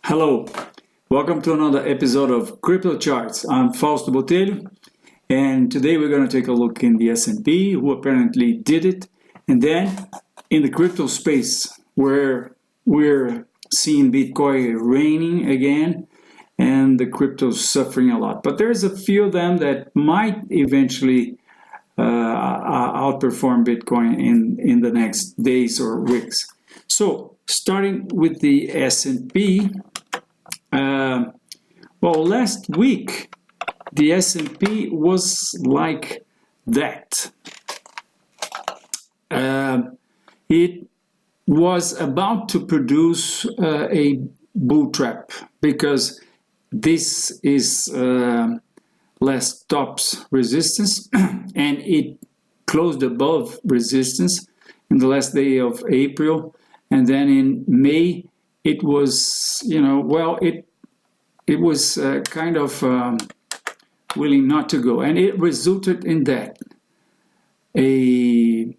Hello, welcome to another episode of Crypto Charts. I'm Fausto Botelho, and today we're going to take a look in the S&P, who apparently did it, and then in the crypto space, where we're seeing Bitcoin reigning again, and the crypto's suffering a lot. But there's a few of them that might eventually outperform Bitcoin in the next days or weeks. So, starting with the S&P, well, last week the S&P was like that. It was about to produce a bull trap because this is last top's resistance and it closed above resistance in the last day of April, and then in May it was, it was kind of willing not to go, and it resulted in that a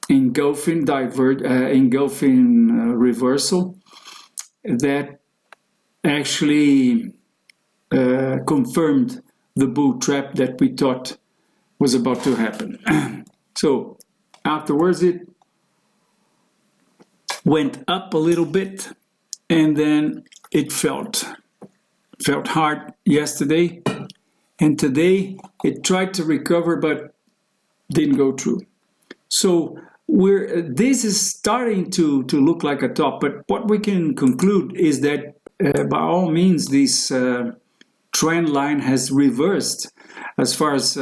engulfing reversal that actually confirmed the bull trap that we thought was about to happen. So afterwards it went up a little bit, and then it felt hard yesterday, and today it tried to recover but didn't go through. So this is starting to look like a top, but what we can conclude is that by all means this trend line has reversed as far as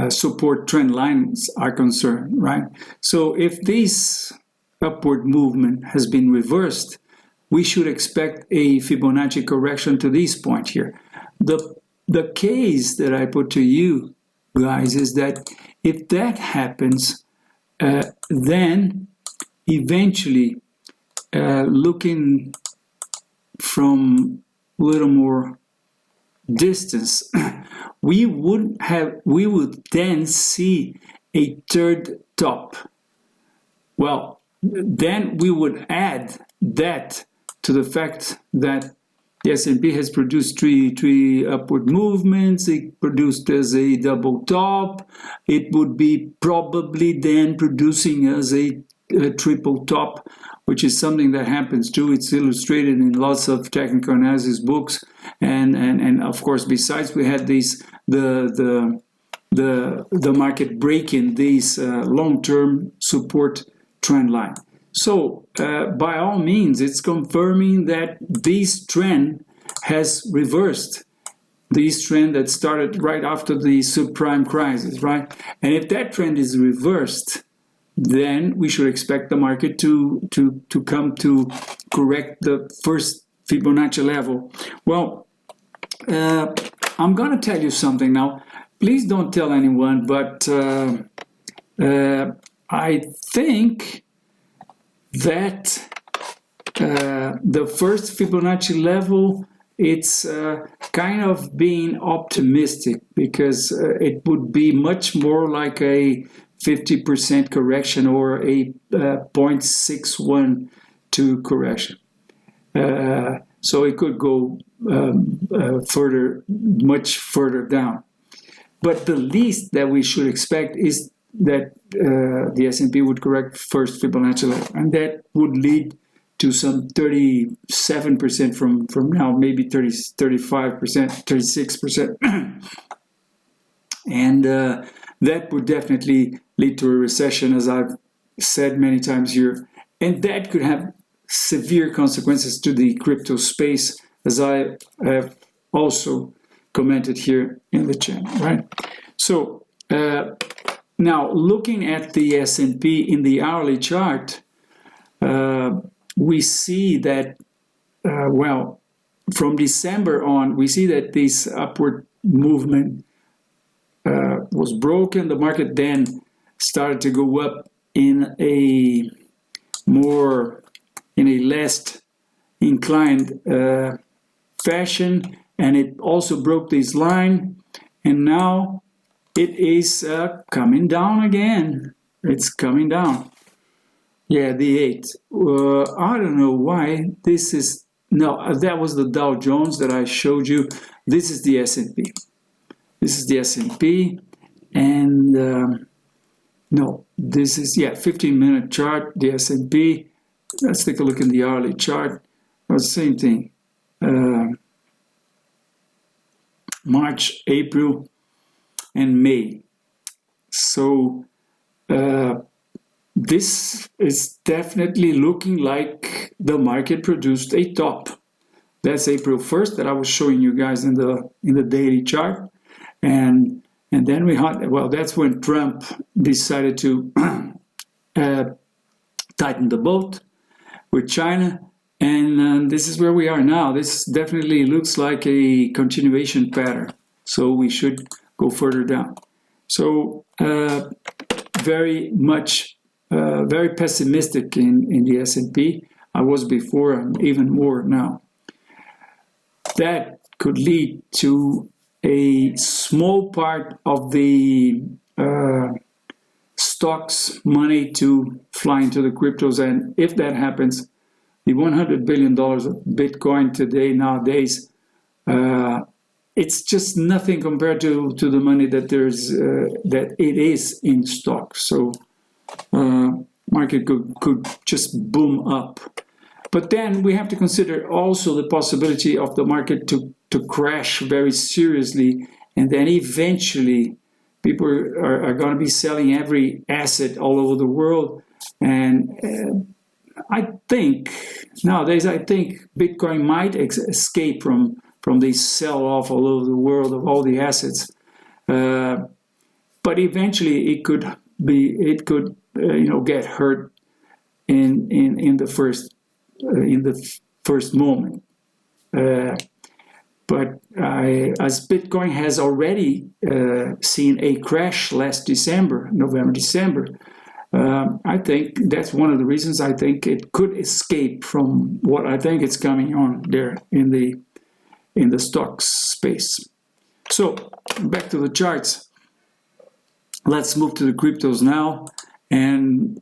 support trend lines are concerned, right? So if this upward movement has been reversed, we should expect a Fibonacci correction to this point here. The case that I put to you guys is that if that happens, then eventually looking from a little more distance, we would then see a third top. Well, then we would add that to the fact that the S&P has produced three upward movements. It produced as a double top. It would be probably then producing as a triple top, which is something that happens too. It's illustrated in lots of technical analysis books, and of course, besides, we had these the market breaking these long-term support trend line. So by all means, it's confirming that this trend has reversed. This trend that started right after the subprime crisis, right? And if that trend is reversed, then we should expect the market to come to correct the first Fibonacci level. Well, I'm going to tell you something now. Please don't tell anyone, but I think that the first Fibonacci level, it's kind of being optimistic, because it would be much more like a 50% correction or a 0.612 correction. So it could go much further down. But the least that we should expect is that the S&P would correct first Fibonacci level, and that would lead to some 37% from now, maybe 35%, 36%. And that would definitely lead to a recession, as I've said many times here. And that could have severe consequences to the crypto space, as I have also commented here in the channel, right? So now looking at the S&P in the hourly chart, we see that, well, from December on, we see that this upward movement was broken. The market then started to go up in a less inclined fashion, and it also broke this line, and now it is coming down again. It's coming down. Yeah, the 8. I don't know why this is, no, that was the Dow Jones that I showed you. This is the S&P. This is the S&P, and no, this is, yeah, 15-minute chart, the S&P. Let's take a look in the hourly chart. Same thing. March, April, and May. So this is definitely looking like the market produced a top. That's April 1st that I was showing you guys in the daily chart, and then we had, well, that's when Trump decided to tighten the boat with China, and this is where we are now. This definitely looks like a continuation pattern, so we should go further down. So very pessimistic in the S&P. I was before, and even more now. That could lead to a small part of the stocks money to fly into the cryptos, and if that happens, the $100 billion of Bitcoin today, nowadays, it's just nothing compared to the money that that it is in stocks. So market could just boom up. But then we have to consider also the possibility of the market to crash very seriously, and then eventually people are going to be selling every asset all over the world. And I think nowadays, Bitcoin might escape from this sell-off all over the world of all the assets, but eventually it could get hurt in the first moment. But as Bitcoin has already seen a crash last November, December, I think that's one of the reasons I think it could escape from what I think is coming on there in the stocks space. So back to the charts. Let's move to the cryptos now, and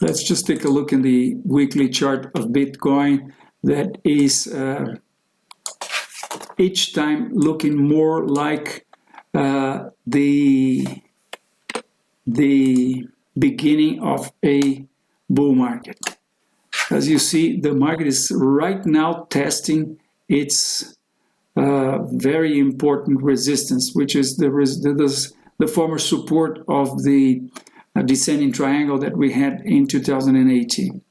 let's just take a look in the weekly chart of Bitcoin. That is each time looking more like the beginning of a bull market. As you see, the market is right now testing its very important resistance, which is the former support of the descending triangle that we had in 2018.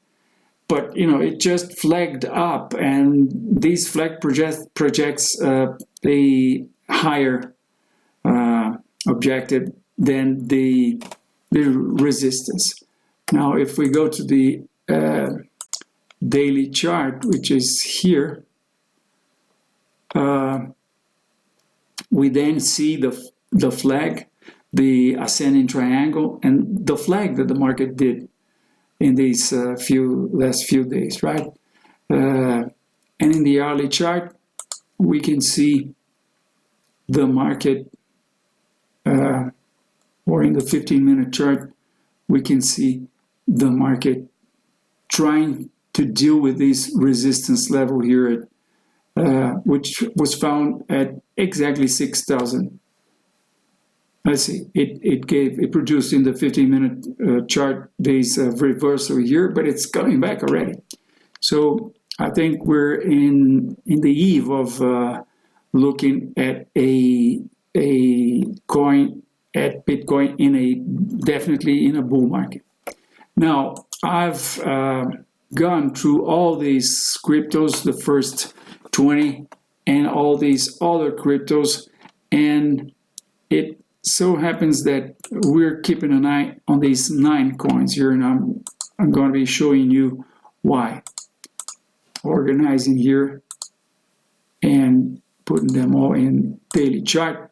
But it just flagged up, and this flag projects a higher objective than the resistance. Now, if we go to the daily chart, which is here, we then see the flag, the ascending triangle, and the flag that the market did in these last few days, right? And in the hourly chart, we can see the market, or in the 15-minute chart, we can see the market trying to deal with this resistance level here, which was found at exactly 6,000. Let's see, it produced in the 15-minute chart this reversal here, but it's coming back already. So I think we're in the eve of looking at a coin, at Bitcoin, definitely in a bull market. Now, I've gone through all these cryptos, the first 20, and all these other cryptos, and it so happens that we're keeping an eye on these 9 coins here, and I'm going to be showing you why. Organizing here and putting them all in daily chart.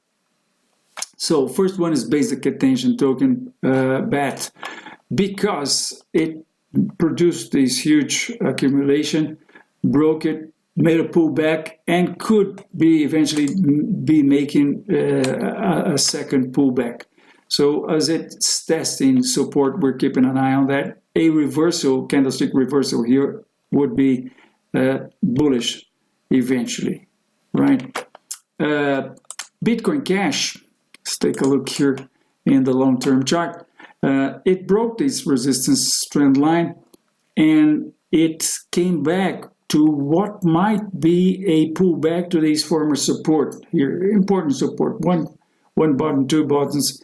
So first one is basic attention token, BAT, because it produced this huge accumulation, broke it, made a pullback, and could be eventually be making a second pullback. So as it's testing support, we're keeping an eye on that. a reversal, candlestick reversal here would be bullish eventually, right? Bitcoin Cash, let's take a look here in the long-term chart. It broke this resistance trend line and it came back to what might be a pullback to these former support here, important support, one button, two buttons,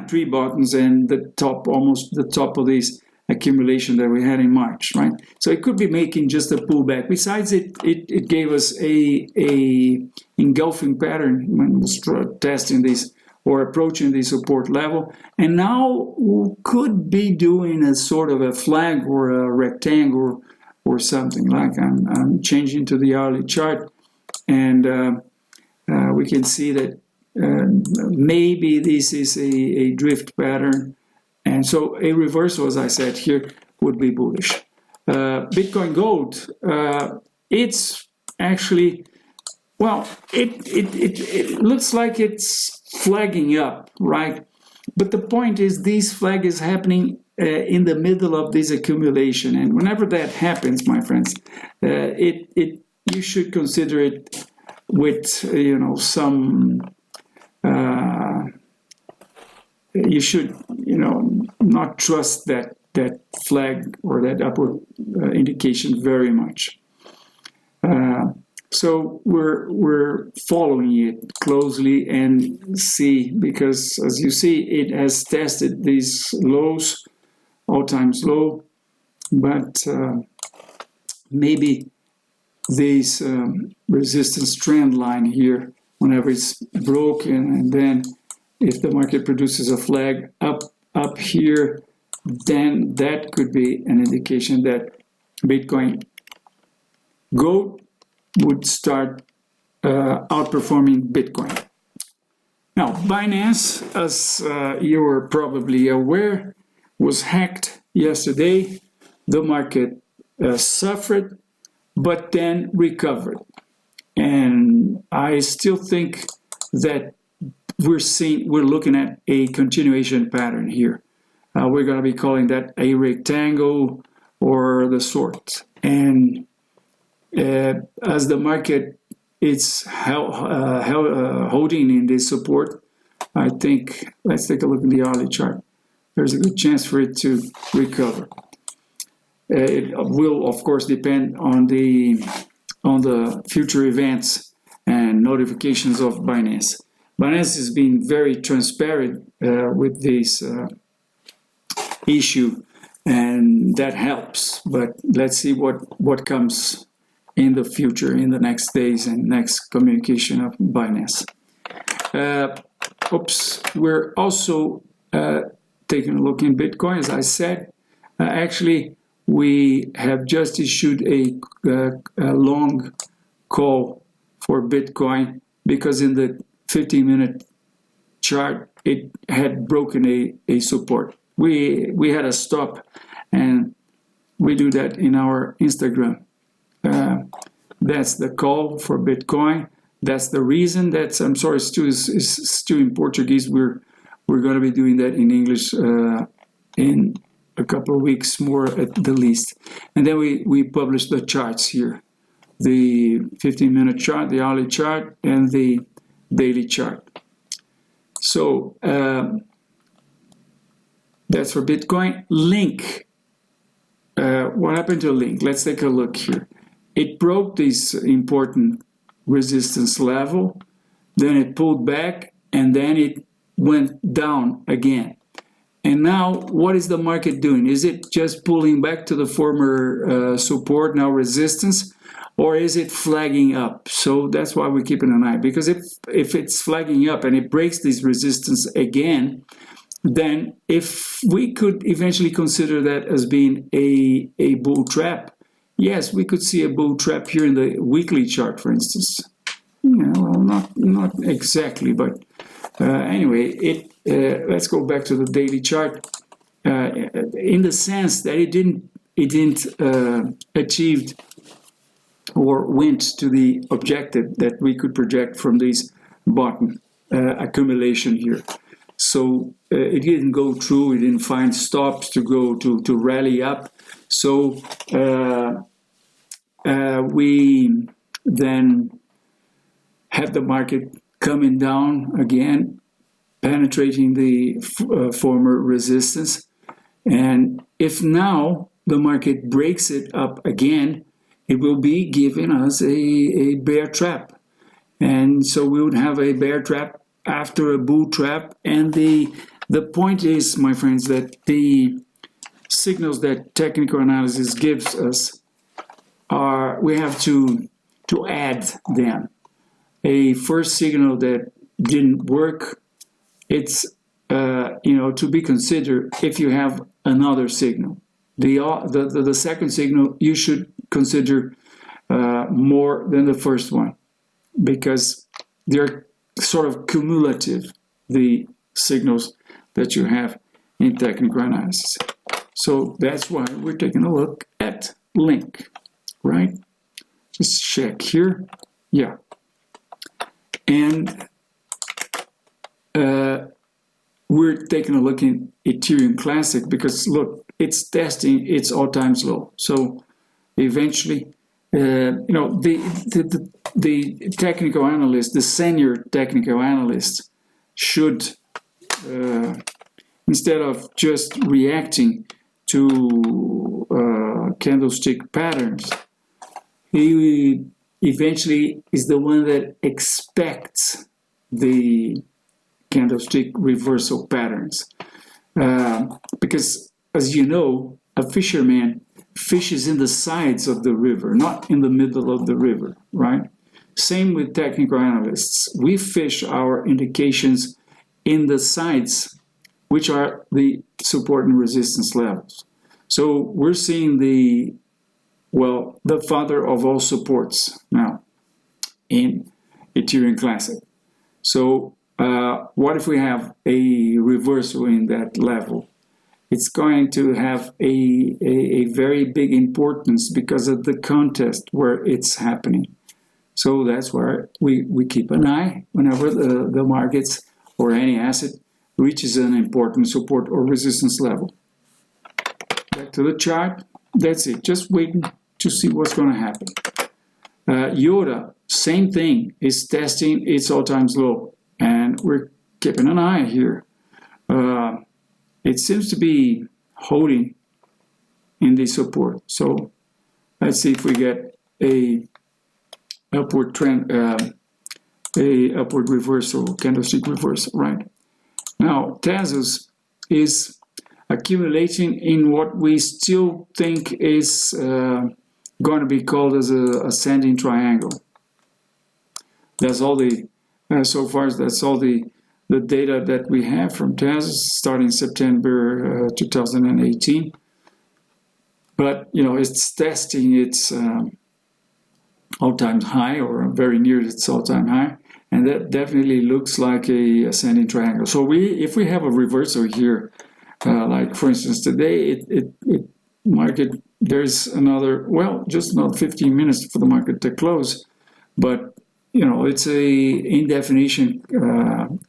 three buttons, and the top, almost the top of this accumulation that we had in March, right? So it could be making just a pullback. Besides, it gave us a engulfing pattern when we were testing this or approaching the support level, and now we could be doing a sort of a flag or a rectangle or something. Like I'm changing to the hourly chart, and we can see that maybe this is a drift pattern, and so a reversal, as I said here, would be bullish. Bitcoin Gold, it's actually, well, it looks like it's flagging up, right? But the point is, this flag is happening in the middle of this accumulation, and whenever that happens, my friends, you should consider it with some. You should not trust that flag or that upward indication very much. So we're following it closely and see, because as you see, it has tested these lows, all-time low, but maybe this resistance trend line here, whenever it's broken, and then if the market produces a flag up here, then that could be an indication that Bitcoin Gold would start outperforming Bitcoin. Now, Binance, as you were probably aware, was hacked yesterday. The market suffered, but then recovered. And I still think that we're looking at a continuation pattern here. We're going to be calling that a rectangle or the sort. And as the market is holding in this support, I think, let's take a look at the hourly chart. There's a good chance for it to recover. It will, of course, depend on the future events and notifications of Binance. Binance has been very transparent with this issue, and that helps. But let's see what comes in the future, in the next days and next communication of Binance. We're also taking a look in Bitcoin. As I said, actually, we have just issued a long call for Bitcoin because in the 15-minute chart, it had broken a support. We had a stop, and we do that in our Instagram. That's the call for Bitcoin. That's the reason. I'm sorry, Stu is still in Portuguese. We're going to be doing that in English in a couple of weeks more at the least. And then we publish the charts here. The 15-minute chart, the hourly chart, and the daily chart. So that's for Bitcoin. Link. What happened to Link? Let's take a look here. It broke this important resistance level, then it pulled back, and then it went down again. And now, what is the market doing? Is it just pulling back to the former support, now resistance, or is it flagging up? So that's why we're keeping an eye, because if it's flagging up and it breaks this resistance again, then if we could eventually consider that as being a bull trap, yes, we could see a bull trap here in the weekly chart, for instance. Well, not exactly, but anyway, let's go back to the daily chart. In the sense that it didn't achieve or went to the objective that we could project from this bottom accumulation here. So it didn't go through, it didn't find stops to go to rally up. So we then had the market coming down again, penetrating the former resistance. And if now the market breaks it up again, it will be giving us a bear trap. And so we would have a bear trap after a bull trap. And the point is, my friends, that the signals that technical analysis gives us are, we have to add them. A first signal that didn't work, it's to be considered if you have another signal. The second signal you should consider more than the first one, because they're sort of cumulative, the signals that you have in technical analysis. So that's why we're taking a look at link, right? Just check here. Yeah. And we're taking a look in Ethereum Classic because, look, it's testing its all-time low. So eventually, the technical analyst, the senior technical analyst, should, instead of just reacting to candlestick patterns, he eventually is the one that expects the candlestick reversal patterns. Because, as you know, a fisherman fishes in the sides of the river, not in the middle of the river, right? Same with technical analysts. We fish our indications in the sides, which are the support and resistance levels. So we're seeing the father of all supports now in Ethereum Classic. So what if we have a reversal in that level? It's going to have a very big importance because of the contest where it's happening. So that's where we keep an eye whenever the markets or any asset reaches an important support or resistance level. Back to the chart. That's it. Just waiting to see what's going to happen. Yoda, same thing, is testing its all-time low. And we're keeping an eye here. It seems to be holding in the support. So let's see if we get a upward trend, a upward reversal, candlestick reversal, right? Now, Tezos is accumulating in what we still think is going to be called as a ascending triangle. That's all the, so far that's all the data that we have from Tezos starting September 2018. But, it's testing its all-time high, or very near its all-time high, and that definitely looks like a ascending triangle. So if we have a reversal here, like for instance today, market, there's another, just another 15 minutes for the market to close, but it's a indefinition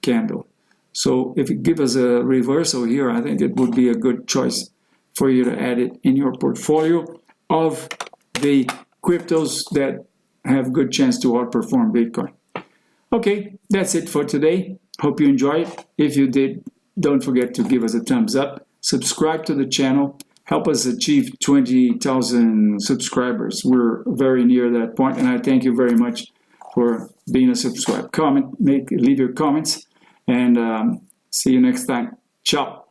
candle. So if it gives us a reversal here, I think it would be a good choice for you to add it in your portfolio of the cryptos that have good chance to outperform Bitcoin. Okay, that's it for today. Hope you enjoyed. If you did, don't forget to give us a thumbs up. Subscribe to the channel. Help us achieve 20,000 subscribers. We're very near that point, and I thank you very much for being a subscriber. Leave your comments, and see you next time. Ciao.